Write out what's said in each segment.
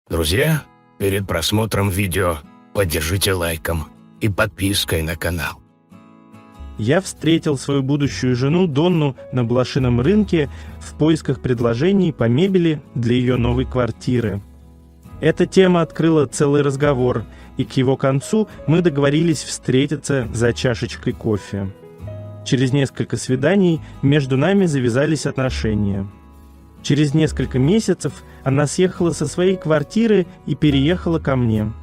Друзья, перед просмотром видео поддержите лайком и подпиской на канал. Я встретил свою будущую жену Донну на блошином рынке в поисках предложений по мебели для ее новой квартиры. Эта тема открыла целый разговор, и к его концу мы договорились встретиться за чашечкой кофе. Через несколько свиданий между нами завязались отношения. Через несколько месяцев она съехала со своей квартиры и переехала ко мне.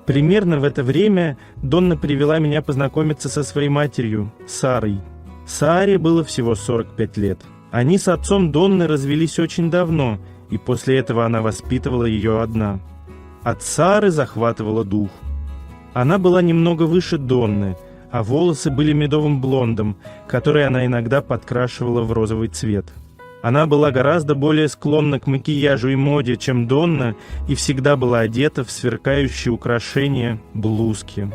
Примерно в это время Донна привела меня познакомиться со своей матерью, Сарой. Саре было всего 45 лет. Они с отцом Донны развелись очень давно, и после этого она воспитывала ее одна. От Сары захватывало дух. Она была немного выше Донны, а волосы были медовым блондом, который она иногда подкрашивала в розовый цвет. Она была гораздо более склонна к макияжу и моде, чем Донна, и всегда была одета в сверкающие украшения блузки,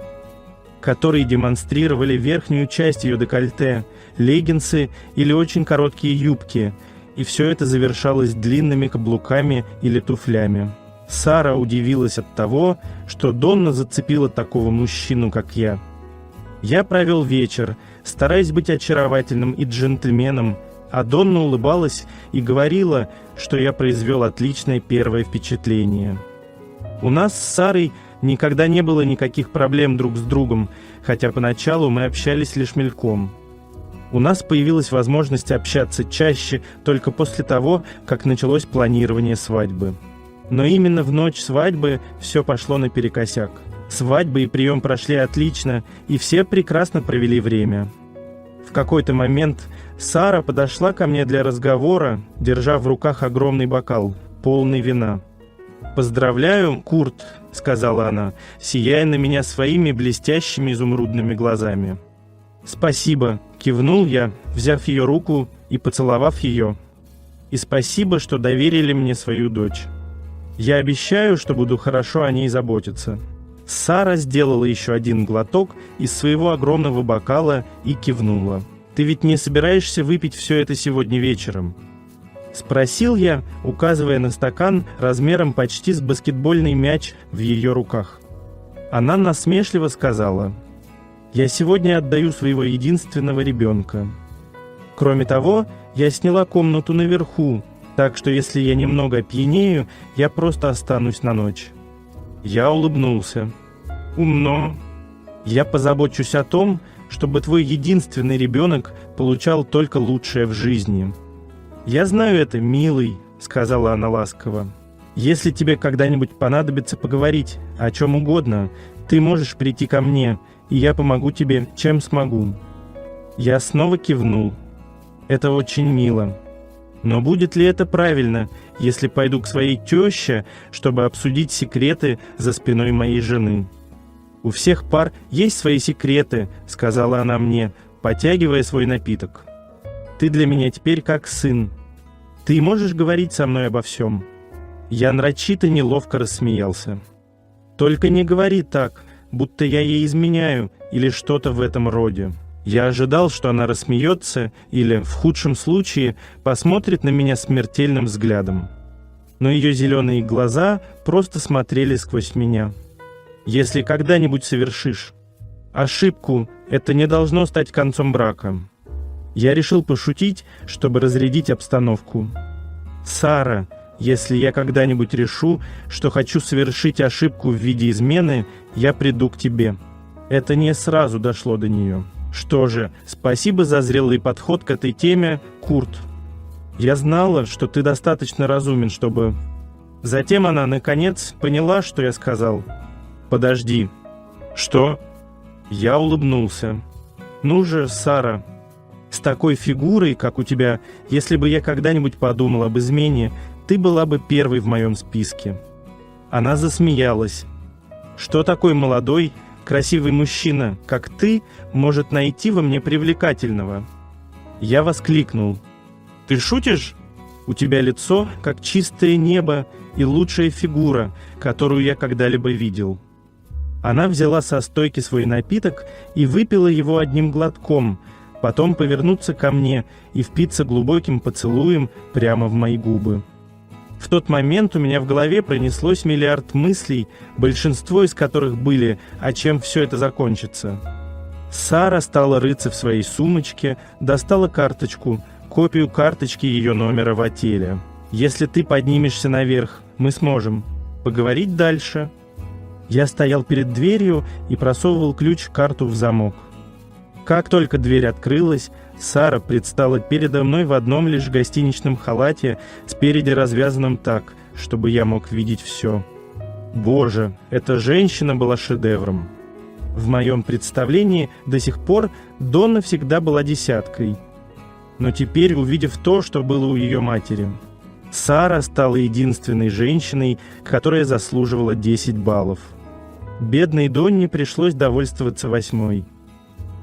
которые демонстрировали верхнюю часть ее декольте, леггинсы или очень короткие юбки, и все это завершалось длинными каблуками или туфлями. Сара удивилась от того, что Донна зацепила такого мужчину, как я. Я провел вечер, стараясь быть очаровательным и джентльменом, а Донна улыбалась и говорила, что я произвел отличное первое впечатление. У нас с Сарой никогда не было никаких проблем друг с другом, хотя поначалу мы общались лишь мельком. У нас появилась возможность общаться чаще только после того, как началось планирование свадьбы. Но именно в ночь свадьбы все пошло наперекосяк. Свадьба и прием прошли отлично, и все прекрасно провели время. В какой-то момент Сара подошла ко мне для разговора, держа в руках огромный бокал, полный вина. «Поздравляю, Курт», — сказала она, сияя на меня своими блестящими изумрудными глазами. «Спасибо», — кивнул я, взяв ее руку и поцеловав ее. «И спасибо, что доверили мне свою дочь. Я обещаю, что буду хорошо о ней заботиться». Сара сделала еще один глоток из своего огромного бокала и кивнула. «Ты ведь не собираешься выпить все это сегодня вечером?» — спросил я, указывая на стакан размером почти с баскетбольный мяч в ее руках. Она насмешливо сказала: «Я сегодня отдаю своего единственного ребенка. Кроме того, я сняла комнату наверху, так что если я немного опьянею, я просто останусь на ночь». Я улыбнулся. «Умно. Я позабочусь о том, чтобы твой единственный ребенок получал только лучшее в жизни». «Я знаю это, милый», — сказала она ласково. «Если тебе когда-нибудь понадобится поговорить о чем угодно, ты можешь прийти ко мне, и я помогу тебе, чем смогу». Я снова кивнул. «Это очень мило. Но будет ли это правильно, если пойду к своей теще, чтобы обсудить секреты за спиной моей жены?» «У всех пар есть свои секреты», — сказала она мне, потягивая свой напиток. «Ты для меня теперь как сын. Ты можешь говорить со мной обо всем?» Я нарочито неловко рассмеялся. «Только не говори так, будто я ей изменяю или что-то в этом роде». Я ожидал, что она рассмеется или, в худшем случае, посмотрит на меня смертельным взглядом. Но ее зеленые глаза просто смотрели сквозь меня. «Если когда-нибудь совершишь ошибку, это не должно стать концом брака». Я решил пошутить, чтобы разрядить обстановку. «Сара, если я когда-нибудь решу, что хочу совершить ошибку в виде измены, я приду к тебе». Это не сразу дошло до нее. «Что же, спасибо за зрелый подход к этой теме, Курт. Я знала, что ты достаточно разумен, чтобы...» Затем она, наконец, поняла, что я сказал. «Подожди». «Что?» Я улыбнулся. «Ну же, Сара, с такой фигурой, как у тебя, если бы я когда-нибудь подумал об измене, ты была бы первой в моем списке». Она засмеялась. «Что такой молодой, красивый мужчина, как ты, может найти во мне привлекательного?» Я воскликнул. «Ты шутишь? У тебя лицо, как чистое небо, и лучшая фигура, которую я когда-либо видел». Она взяла со стойки свой напиток и выпила его одним глотком, потом повернуться ко мне и впиться глубоким поцелуем прямо в мои губы. В тот момент у меня в голове пронеслось миллиард мыслей, большинство из которых были, а чем все это закончится. Сара стала рыться в своей сумочке, достала карточку, копию карточки ее номера в отеле. «Если ты поднимешься наверх, мы сможем поговорить дальше». Я стоял перед дверью и просовывал ключ-карту в замок. Как только дверь открылась, Сара предстала передо мной в одном лишь гостиничном халате, спереди развязанном так, чтобы я мог видеть все. Боже, эта женщина была шедевром. В моем представлении до сих пор Донна всегда была десяткой. Но теперь, увидев то, что было у ее матери, Сара стала единственной женщиной, которая заслуживала 10 баллов. Бедной Донне пришлось довольствоваться 8-й.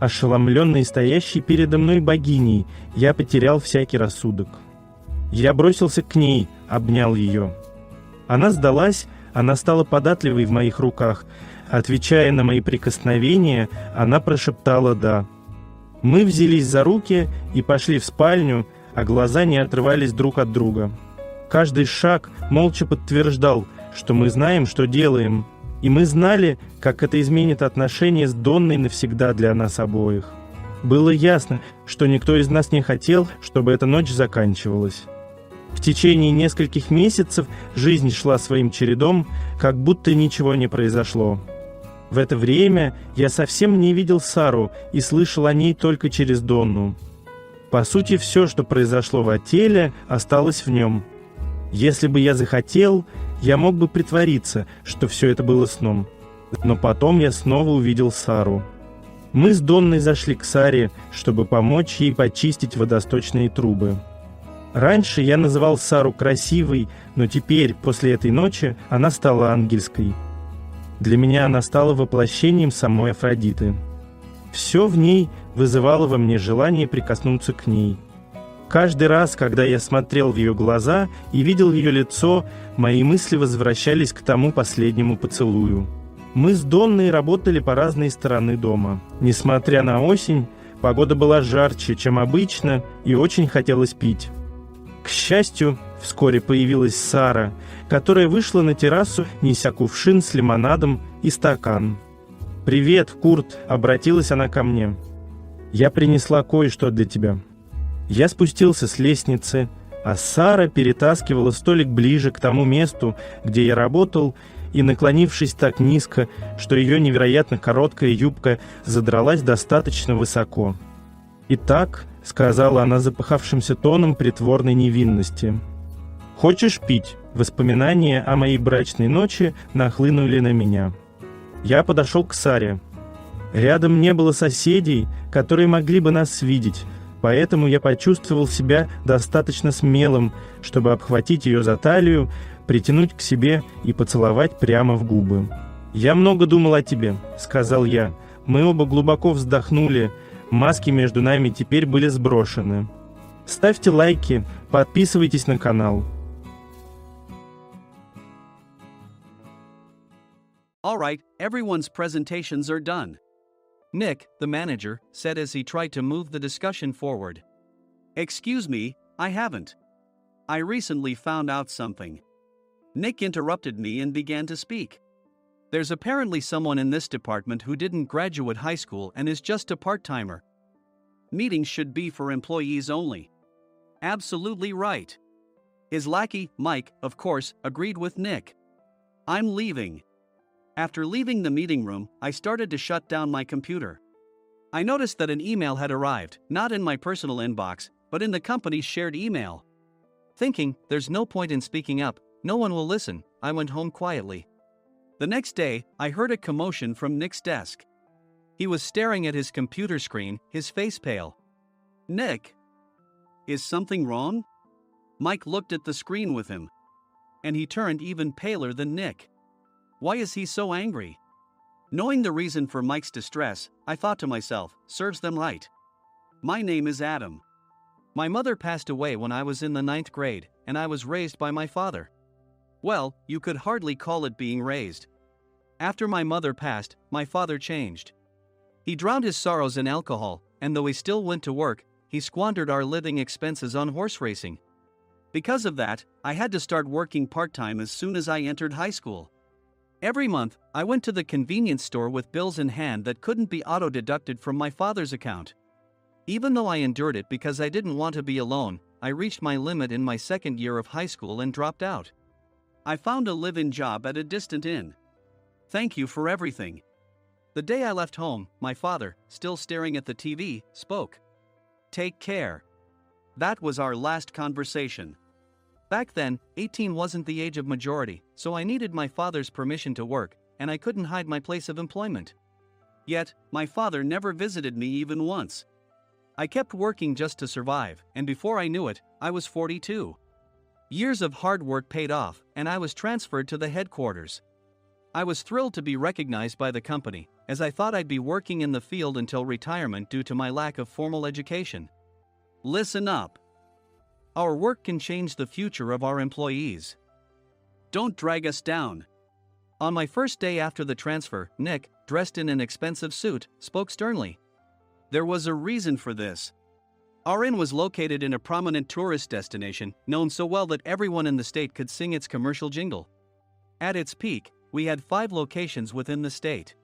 Ошеломленный стоящей передо мной богиней, я потерял всякий рассудок. Я бросился к ней, обнял ее. Она сдалась, она стала податливой в моих руках. Отвечая на мои прикосновения, она прошептала «да». Мы взялись за руки и пошли в спальню, а глаза не отрывались друг от друга. Каждый шаг молча подтверждал, что мы знаем, что делаем, и мы знали, как это изменит отношения с Донной навсегда для нас обоих. Было ясно, что никто из нас не хотел, чтобы эта ночь заканчивалась. В течение нескольких месяцев жизнь шла своим чередом, как будто ничего не произошло. В это время я совсем не видел Сару и слышал о ней только через Донну. По сути, все, что произошло в отеле, осталось в нем. Если бы я захотел, я мог бы притвориться, что все это было сном. Но потом я снова увидел Сару. Мы с Донной зашли к Саре, чтобы помочь ей почистить водосточные трубы. Раньше я называл Сару красивой, но теперь, после этой ночи, она стала ангельской. Для меня она стала воплощением самой Афродиты. Все в ней вызывало во мне желание прикоснуться к ней. Каждый раз, когда я смотрел в ее глаза и видел ее лицо, мои мысли возвращались к тому последнему поцелую. Мы с Донной работали по разные стороны дома. Несмотря на осень, погода была жарче, чем обычно, и очень хотелось пить. К счастью, вскоре появилась Сара, которая вышла на террасу, неся кувшин с лимонадом и стакан. «Привет, Курт», — обратилась она ко мне. «Я принесла кое-что для тебя». Я спустился с лестницы, а Сара перетаскивала столик ближе к тому месту, где я работал, и, наклонившись так низко, что ее невероятно короткая юбка задралась достаточно высоко. «Итак», — сказала она запыхавшимся тоном притворной невинности, — «хочешь пить?» Воспоминания о моей брачной ночи нахлынули на меня. Я подошел к Саре. Рядом не было соседей, которые могли бы нас видеть, поэтому я почувствовал себя достаточно смелым, чтобы обхватить ее за талию, притянуть к себе и поцеловать прямо в губы. «Я много думал о тебе», — сказал я. Мы оба глубоко вздохнули, маски между нами теперь были сброшены. Ставьте лайки, подписывайтесь на канал. All right, everyone's presentations are done. Nick, the manager, said as he tried to move the discussion forward. Excuse me, I haven't. I recently found out something. Nick interrupted me and began to speak. There's apparently someone in this department who didn't graduate high school and is just a part-timer. Meetings should be for employees only. Absolutely right. His lackey, Mike, of course, agreed with Nick. I'm leaving. After leaving the meeting room, I started to shut down my computer. I noticed that an email had arrived, not in my personal inbox, but in the company's shared email. Thinking, there's no point in speaking up, no one will listen, I went home quietly. The next day, I heard a commotion from Nick's desk. He was staring at his computer screen, his face pale. Nick? Is something wrong? Mike looked at the screen with him. And he turned even paler than Nick. Why is he so angry? Knowing the reason for Mike's distress, I thought to myself, serves them right. My name is Adam. My mother passed away when I was in the 9th grade, and I was raised by my father. Well, you could hardly call it being raised. After my mother passed, my father changed. He drowned his sorrows in alcohol, and though he still went to work, he squandered our living expenses on horse racing. Because of that, I had to start working part-time as soon as I entered high school. Every month, I went to the convenience store with bills in hand that couldn't be auto-deducted from my father's account. Even though I endured it because I didn't want to be alone, I reached my limit in my second year of high school and dropped out. I found a live-in job at a distant inn. Thank you for everything. The day I left home, my father, still staring at the TV, spoke. Take care. That was our last conversation. Back then, 18 wasn't the age of majority, so I needed my father's permission to work, and I couldn't hide my place of employment. Yet, my father never visited me even once. I kept working just to survive, and before I knew it, I was 42. Years of hard work paid off, and I was transferred to the headquarters. I was thrilled to be recognized by the company, as I thought I'd be working in the field until retirement due to my lack of formal education. Listen up. Our work can change the future of our employees. Don't drag us down. On my first day after the transfer, Nick, dressed in an expensive suit, spoke sternly. There was a reason for this. Our inn was located in a prominent tourist destination, known so well that everyone in the state could sing its commercial jingle. At its peak, we had 5 locations within the state.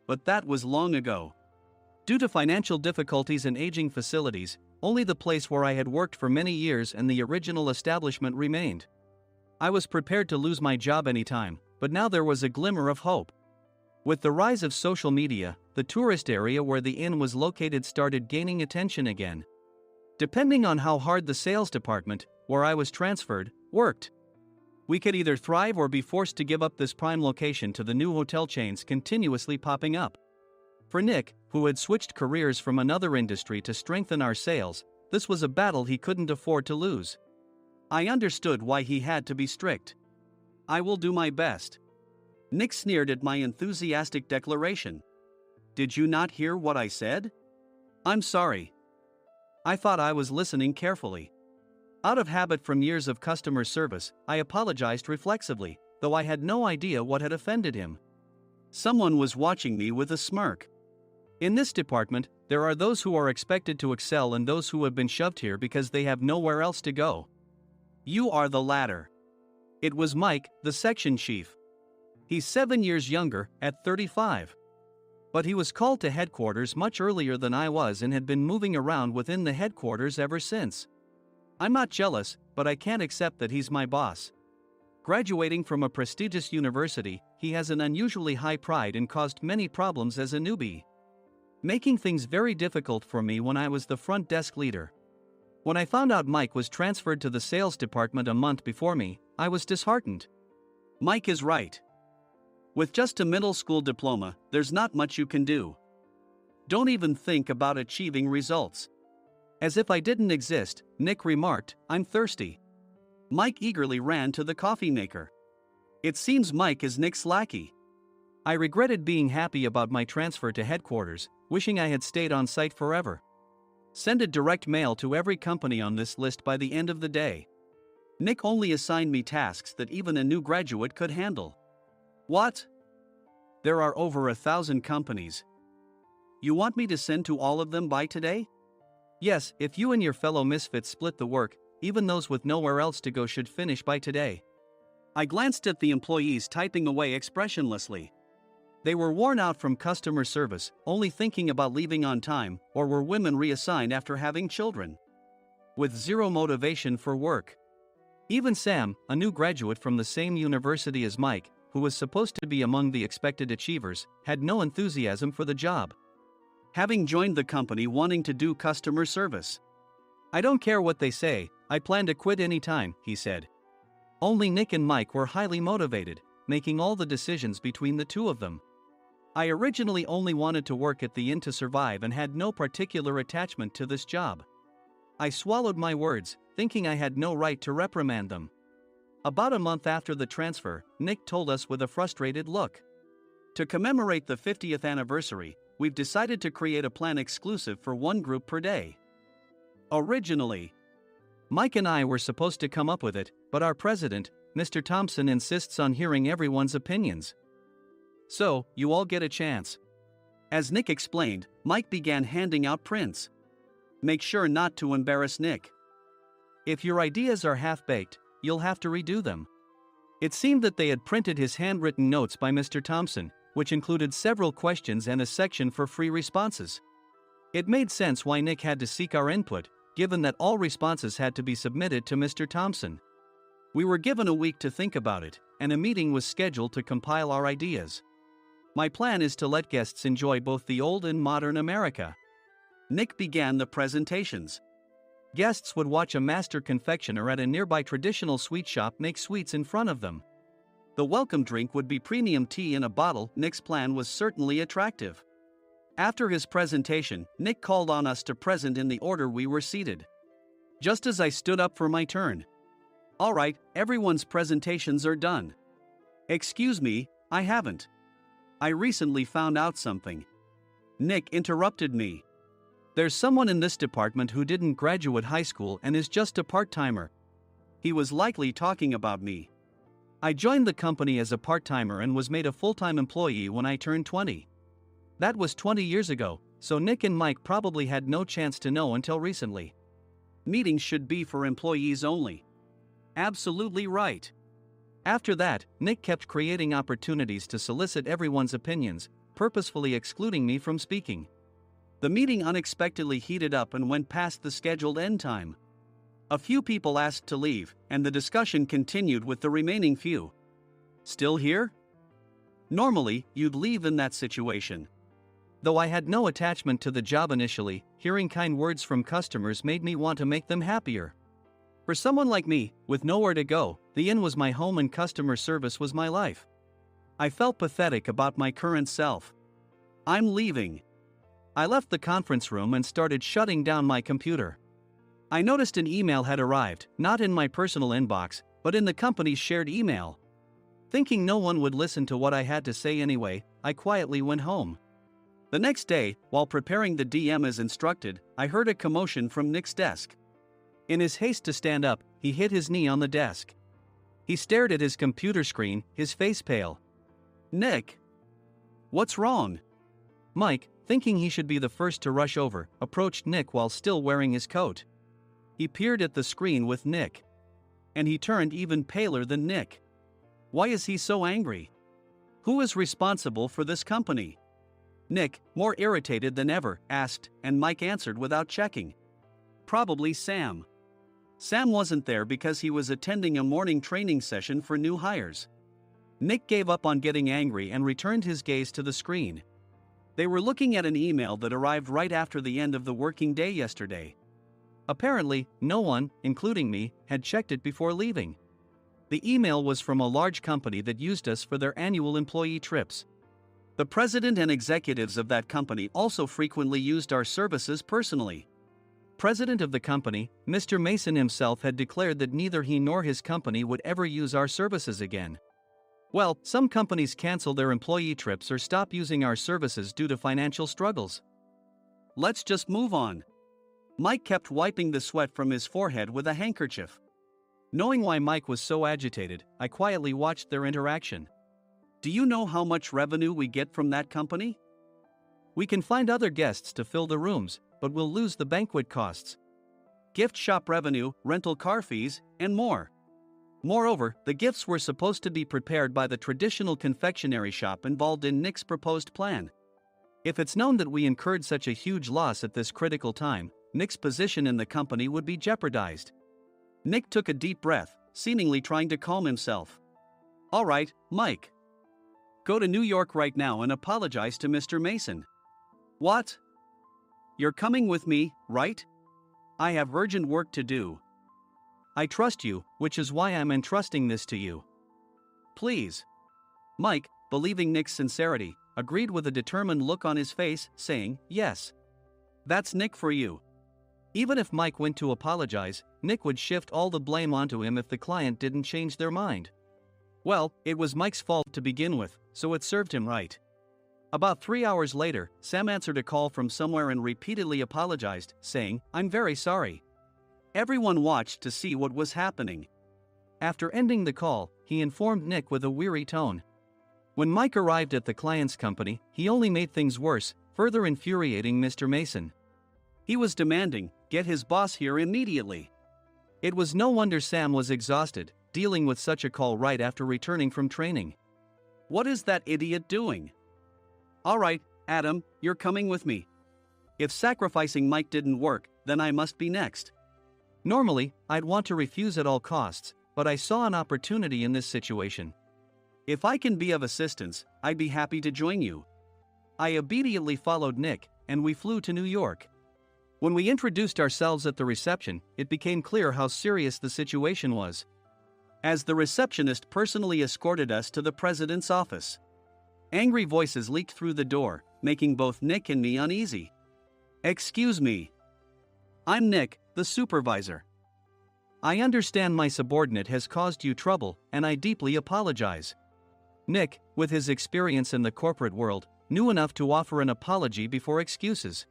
But that was long ago. Due to financial difficulties and aging facilities, only the place where I had worked for many years and the original establishment remained. I was prepared to lose my job anytime, but now there was a glimmer of hope. With the rise of social media, the tourist area where the inn was located started gaining attention again. Depending on how hard the sales department, where I was transferred, worked, we could either thrive or be forced to give up this prime location to the new hotel chains continuously popping up. For Nick, who had switched careers from another industry to strengthen our sales, this was a battle he couldn't afford to lose. I understood why he had to be strict. I will do my best. Nick sneered at my enthusiastic declaration. Did you not hear what I said? I'm sorry. I thought I was listening carefully. Out of habit from years of customer service, I apologized reflexively, though I had no idea what had offended him. Someone was watching me with a smirk. In this department, there are those who are expected to excel and those who have been shoved here because they have nowhere else to go. You are the latter. It was Mike, the section chief. He's 7 years younger, at 35. But he was called to headquarters much earlier than I was and had been moving around within the headquarters ever since. I'm not jealous, but I can't accept that he's my boss. Graduating from a prestigious university, he has an unusually high pride and caused many problems as a newbie, making things very difficult for me when I was the front desk leader. When I found out Mike was transferred to the sales department a month before me, I was disheartened. Mike is right. With just a middle school diploma, there's not much you can do. Don't even think about achieving results. As if I didn't exist, Nick remarked, I'm thirsty. Mike eagerly ran to the coffee maker. It seems Mike is Nick's lackey. I regretted being happy about my transfer to headquarters, wishing I had stayed on site forever. Send a direct mail to every company on this list by the end of the day. Nick only assigned me tasks that even a new graduate could handle. What? There are over 1,000 companies. You want me to send to all of them by today? Yes, if you and your fellow misfits split the work, even those with nowhere else to go should finish by today. I glanced at the employees typing away expressionlessly. They were worn out from customer service, only thinking about leaving on time, or were women reassigned after having children, with zero motivation for work. Even Sam, a new graduate from the same university as Mike, who was supposed to be among the expected achievers, had no enthusiasm for the job, having joined the company wanting to do customer service. I don't care what they say, I plan to quit anytime, he said. Only Nick and Mike were highly motivated, making all the decisions between the two of them. I originally only wanted to work at the inn to survive and had no particular attachment to this job. I swallowed my words, thinking I had no right to reprimand them. About a month after the transfer, Nick told us with a frustrated look. To commemorate the 50th anniversary, we've decided to create a plan exclusive for one group per day. Originally, Mike and I were supposed to come up with it, but our president, Mr. Thompson, insists on hearing everyone's opinions. So, you all get a chance. As Nick explained, Mike began handing out prints. Make sure not to embarrass Nick. If your ideas are half-baked, you'll have to redo them. It seemed that they had printed his handwritten notes by Mr. Thompson, which included several questions and a section for free responses. It made sense why Nick had to seek our input, given that all responses had to be submitted to Mr. Thompson. We were given a week to think about it, and a meeting was scheduled to compile our ideas. My plan is to let guests enjoy both the old and modern America. Nick began the presentations. Guests would watch a master confectioner at a nearby traditional sweet shop make sweets in front of them. The welcome drink would be premium tea in a bottle. Nick's plan was certainly attractive. After his presentation, Nick called on us to present in the order we were seated. Just as I stood up for my turn. "All right, everyone's presentations are done." "Excuse me, I haven't. I recently found out something." Nick interrupted me. "There's someone in this department who didn't graduate high school and is just a part-timer." He was likely talking about me. I joined the company as a part-timer and was made a full-time employee when I turned 20. That was 20 years ago, so Nick and Mike probably had no chance to know until recently. Meetings should be for employees only. Absolutely right. After that, Nick kept creating opportunities to solicit everyone's opinions, purposefully excluding me from speaking. The meeting unexpectedly heated up and went past the scheduled end time. A few people asked to leave, and the discussion continued with the remaining few. "Still here?" Normally, you'd leave in that situation. Though I had no attachment to the job initially, hearing kind words from customers made me want to make them happier. For someone like me, with nowhere to go, the inn was my home and customer service was my life. I felt pathetic about my current self. "I'm leaving." I left the conference room and started shutting down my computer. I noticed an email had arrived, not in my personal inbox, but in the company's shared email. Thinking no one would listen to what I had to say anyway, I quietly went home. The next day, while preparing the DM as instructed, I heard a commotion from Nick's desk. In his haste to stand up, he hit his knee on the desk. He stared at his computer screen, his face pale. "Nick? What's wrong?" Mike, thinking he should be the first to rush over, approached Nick while still wearing his coat. He peered at the screen with Nick. And he turned even paler than Nick. Why is he so angry? Who is responsible for this company? Nick, more irritated than ever, asked, and Mike answered without checking. "Probably Sam." Sam wasn't there because he was attending a morning training session for new hires. Nick gave up on getting angry and returned his gaze to the screen. They were looking at an email that arrived right after the end of the working day yesterday. Apparently, no one, including me, had checked it before leaving. The email was from a large company that used us for their annual employee trips. The president and executives of that company also frequently used our services personally. President of the company, Mr. Mason himself, had declared that neither he nor his company would ever use our services again. Well, some companies cancel their employee trips or stop using our services due to financial struggles. Let's just move on. Mike kept wiping the sweat from his forehead with a handkerchief. Knowing why Mike was so agitated, I quietly watched their interaction. "Do you know how much revenue we get from that company? We can find other guests to fill the rooms, but we'll lose the banquet costs, gift shop revenue, rental car fees, and more. Moreover, the gifts were supposed to be prepared by the traditional confectionery shop involved in Nick's proposed plan. If it's known that we incurred such a huge loss at this critical time, Nick's position in the company would be jeopardized." Nick took a deep breath, seemingly trying to calm himself. "All right, Mike. Go to New York right now and apologize to Mr. Mason." "What? You're coming with me, right? I have urgent work to do." "I trust you, which is why I'm entrusting this to you. Please." Mike, believing Nick's sincerity, agreed with a determined look on his face, saying, "Yes. That's Nick for you." Even if Mike went to apologize, Nick would shift all the blame onto him if the client didn't change their mind. Well, it was Mike's fault to begin with, so it served him right. About 3 hours later, Sam answered a call from somewhere and repeatedly apologized, saying, "I'm very sorry." Everyone watched to see what was happening. After ending the call, he informed Nick with a weary tone. When Mike arrived at the client's company, he only made things worse, further infuriating Mr. Mason. He was demanding, "Get his boss here immediately." It was no wonder Sam was exhausted, dealing with such a call right after returning from training. What is that idiot doing? Alright, Adam, you're coming with me. If sacrificing Mike didn't work, then I must be next. Normally, I'd want to refuse at all costs, but I saw an opportunity in this situation. If I can be of assistance, I'd be happy to join you. I obediently followed Nick, and we flew to New York. When we introduced ourselves at the reception, it became clear how serious the situation was, as the receptionist personally escorted us to the president's office. Angry voices leaked through the door, making both Nick and me uneasy. Excuse me. I'm Nick, the supervisor. I understand my subordinate has caused you trouble, and I deeply apologize. Nick, with his experience in the corporate world, knew enough to offer an apology before excuses.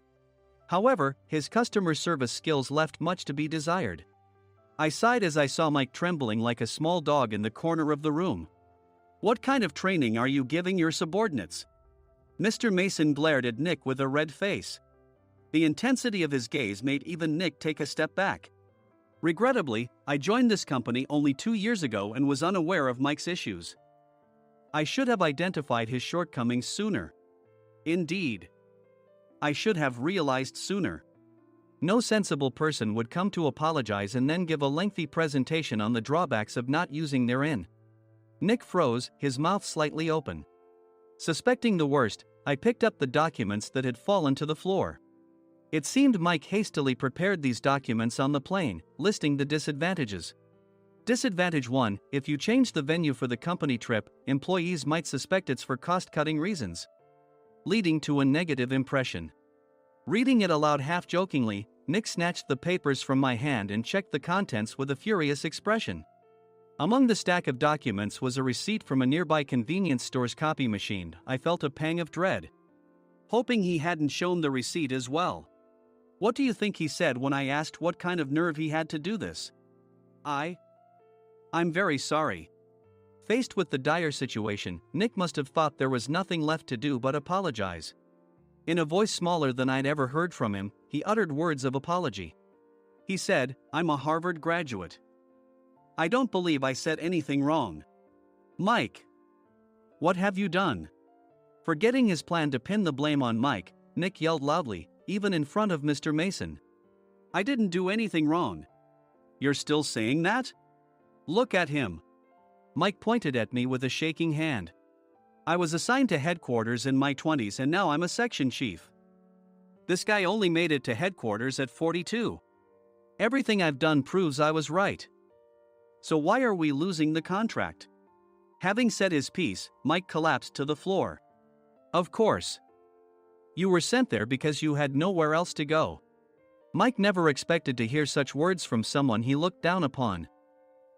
However, his customer service skills left much to be desired. I sighed as I saw Mike trembling like a small dog in the corner of the room. What kind of training are you giving your subordinates? Mr. Mason glared at Nick with a red face. The intensity of his gaze made even Nick take a step back. Regrettably, I joined this company only 2 years ago and was unaware of Mike's issues. I should have identified his shortcomings sooner. Indeed, I should have realized sooner. No sensible person would come to apologize and then give a lengthy presentation on the drawbacks of not using therein. Nick froze, his mouth slightly open. Suspecting the worst, I picked up the documents that had fallen to the floor. It seemed Mike hastily prepared these documents on the plane, listing the disadvantages. Disadvantage 1: if you change the venue for the company trip, employees might suspect it's for cost-cutting reasons, leading to a negative impression. Reading it aloud half-jokingly, Nick snatched the papers from my hand and checked the contents with a furious expression. Among the stack of documents was a receipt from a nearby convenience store's copy machine. I felt a pang of dread, hoping he hadn't shown the receipt as well. What do you think he said when I asked what kind of nerve he had to do this? I'm very sorry. Faced with the dire situation, Nick must have thought there was nothing left to do but apologize. In a voice smaller than I'd ever heard from him, he uttered words of apology. He said, "I'm a Harvard graduate. I don't believe I said anything wrong." Mike, what have you done? Forgetting his plan to pin the blame on Mike, Nick yelled loudly, even in front of Mr. Mason. "I didn't do anything wrong." "You're still saying that? Look at him." Mike pointed at me with a shaking hand. "I was assigned to headquarters in my 20s and now I'm a section chief. This guy only made it to headquarters at 42. Everything I've done proves I was right. So why are we losing the contract?" Having said his piece, Mike collapsed to the floor. "Of course. You were sent there because you had nowhere else to go." Mike never expected to hear such words from someone he looked down upon.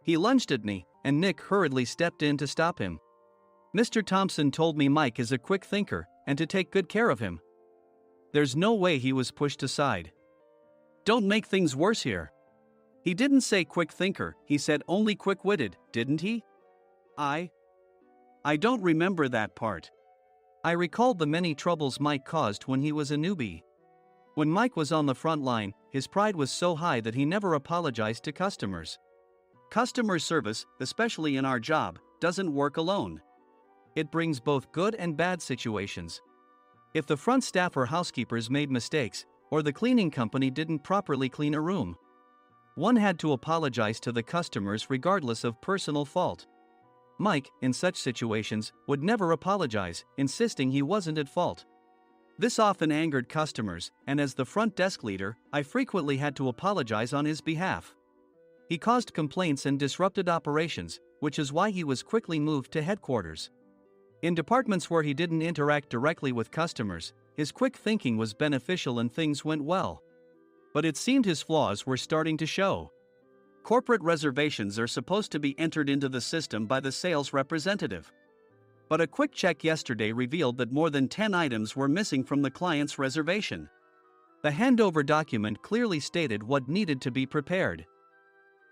He lunged at me, and Nick hurriedly stepped in to stop him. "Mr. Thompson told me Mike is a quick thinker, and to take good care of him." There's no way he was pushed aside. "Don't make things worse here. He didn't say quick thinker, he said only quick-witted, didn't he?" I don't remember that part. I recalled the many troubles Mike caused when he was a newbie. When Mike was on the front line, his pride was so high that he never apologized to customers. Customer service, especially in our job, doesn't work alone. It brings both good and bad situations. If the front staff or housekeepers made mistakes, or the cleaning company didn't properly clean a room, one had to apologize to the customers regardless of personal fault. Mike, in such situations, would never apologize, insisting he wasn't at fault. This often angered customers, and as the front desk leader, I frequently had to apologize on his behalf. He caused complaints and disrupted operations, which is why he was quickly moved to headquarters. In departments where he didn't interact directly with customers, his quick thinking was beneficial and things went well. But it seemed his flaws were starting to show. Corporate reservations are supposed to be entered into the system by the sales representative. But a quick check yesterday revealed that more than 10 items were missing from the client's reservation. The handover document clearly stated what needed to be prepared.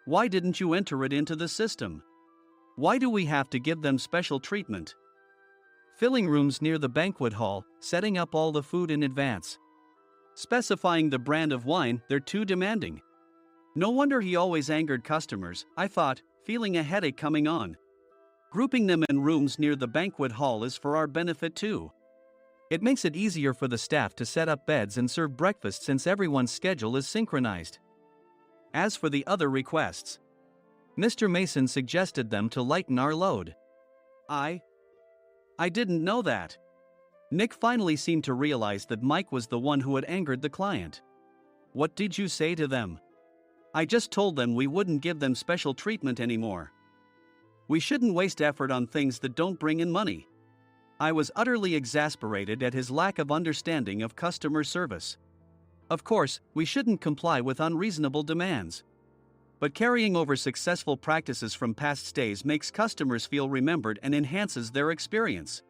Why didn't you enter it into the system? Why do we have to give them special treatment? Filling rooms near the banquet hall, setting up all the food in advance. Specifying the brand of wine, they're too demanding. No wonder he always angered customers, I thought, feeling a headache coming on. Grouping them in rooms near the banquet hall is for our benefit too. It makes it easier for the staff to set up beds and serve breakfast since everyone's schedule is synchronized. As for the other requests, Mr. Mason suggested them to lighten our load. I didn't know that. Nick finally seemed to realize that Mike was the one who had angered the client. What did you say to them? I just told them we wouldn't give them special treatment anymore. We shouldn't waste effort on things that don't bring in money. I was utterly exasperated at his lack of understanding of customer service. Of course, we shouldn't comply with unreasonable demands. But carrying over successful practices from past stays makes customers feel remembered and enhances their experience.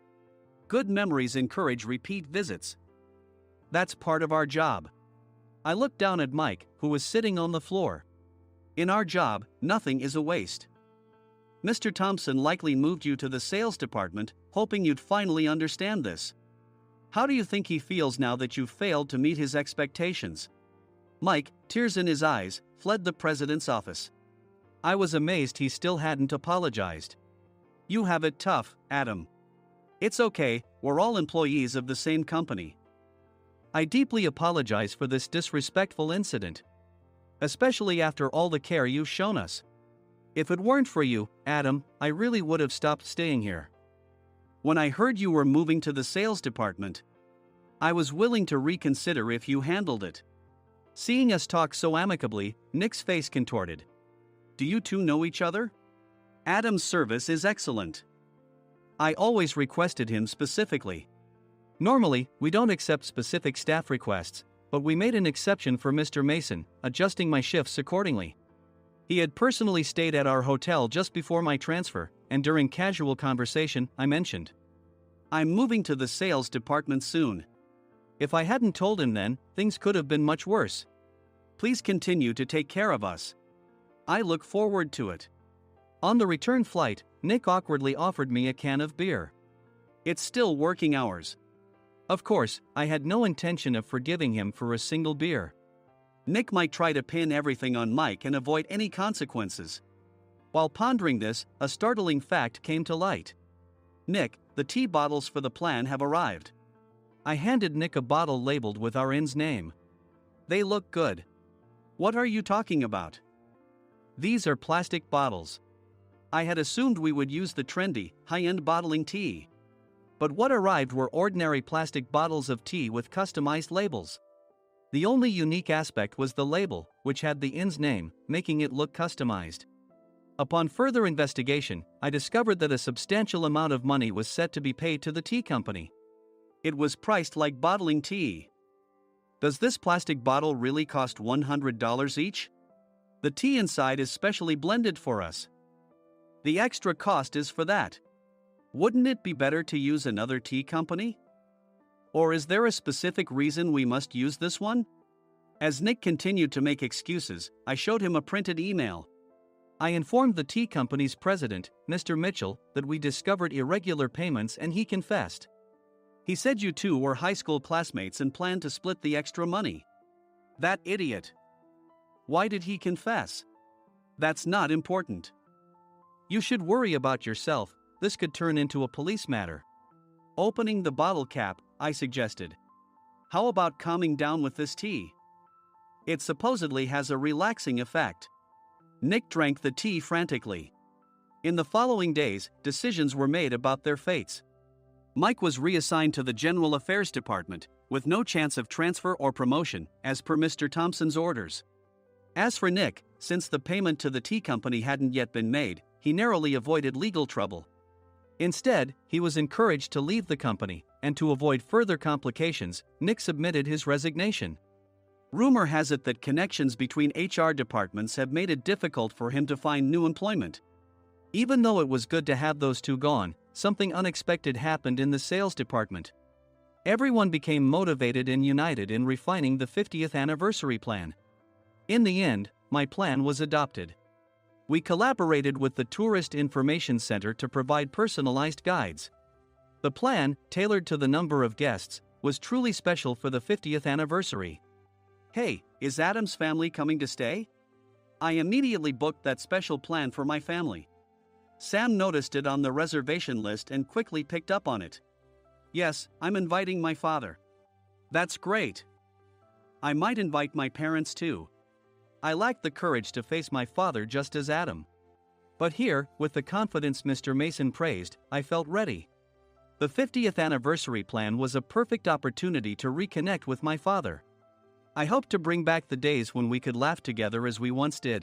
Good memories encourage repeat visits. That's part of our job. I looked down at Mike, who was sitting on the floor. In our job, nothing is a waste. Mr. Thompson likely moved you to the sales department, hoping you'd finally understand this. How do you think he feels now that you've failed to meet his expectations? Mike, tears in his eyes, fled the president's office. I was amazed he still hadn't apologized. You have it tough, Adam. It's okay, we're all employees of the same company. I deeply apologize for this disrespectful incident. Especially after all the care you've shown us. If it weren't for you, Adam, I really would have stopped staying here. When I heard you were moving to the sales department, I was willing to reconsider if you handled it. Seeing us talk so amicably, Nick's face contorted. Do you two know each other? Adam's service is excellent. I always requested him specifically. Normally, we don't accept specific staff requests, but we made an exception for Mr. Mason, adjusting my shifts accordingly. He had personally stayed at our hotel just before my transfer, and during casual conversation, I mentioned, I'm moving to the sales department soon. If I hadn't told him then, things could have been much worse. Please continue to take care of us. I look forward to it. On the return flight, Nick awkwardly offered me a can of beer. It's still working hours. Of course, I had no intention of forgiving him for a single beer. Nick might try to pin everything on Mike and avoid any consequences. While pondering this, a startling fact came to light. Nick, the tea bottles for the plan have arrived. I handed Nick a bottle labeled with our inn's name. They look good. What are you talking about? These are plastic bottles. I had assumed we would use the trendy, high-end bottling tea. But what arrived were ordinary plastic bottles of tea with customized labels. The only unique aspect was the label, which had the inn's name, making it look customized. Upon further investigation, I discovered that a substantial amount of money was set to be paid to the tea company. It was priced like bottling tea. Does this plastic bottle really cost $100 each? The tea inside is specially blended for us. The extra cost is for that. Wouldn't it be better to use another tea company? Or is there a specific reason we must use this one? As Nick continued to make excuses, I showed him a printed email. I informed the tea company's president, Mr. Mitchell, that we discovered irregular payments and he confessed. He said you two were high school classmates and planned to split the extra money. That idiot. Why did he confess? That's not important. You should worry about yourself, this could turn into a police matter. Opening the bottle cap, I suggested. How about calming down with this tea? It supposedly has a relaxing effect. Nick drank the tea frantically. In the following days, decisions were made about their fates. Mike was reassigned to the General Affairs Department, with no chance of transfer or promotion, as per Mr. Thompson's orders. As for Nick, since the payment to the tea company hadn't yet been made, he narrowly avoided legal trouble. Instead, he was encouraged to leave the company, and to avoid further complications, Nick submitted his resignation. Rumor has it that connections between HR departments have made it difficult for him to find new employment. Even though it was good to have those two gone, something unexpected happened in the sales department. Everyone became motivated and united in refining the 50th anniversary plan. In the end, my plan was adopted. We collaborated with the Tourist Information Center to provide personalized guides. The plan, tailored to the number of guests, was truly special for the 50th anniversary. Hey, is Adam's family coming to stay? I immediately booked that special plan for my family. Sam noticed it on the reservation list and quickly picked up on it. Yes, I'm inviting my father. That's great. I might invite my parents too. I lacked the courage to face my father just as Adam. But here, with the confidence Mr. Mason praised, I felt ready. The 50th anniversary plan was a perfect opportunity to reconnect with my father. I hoped to bring back the days when we could laugh together as we once did.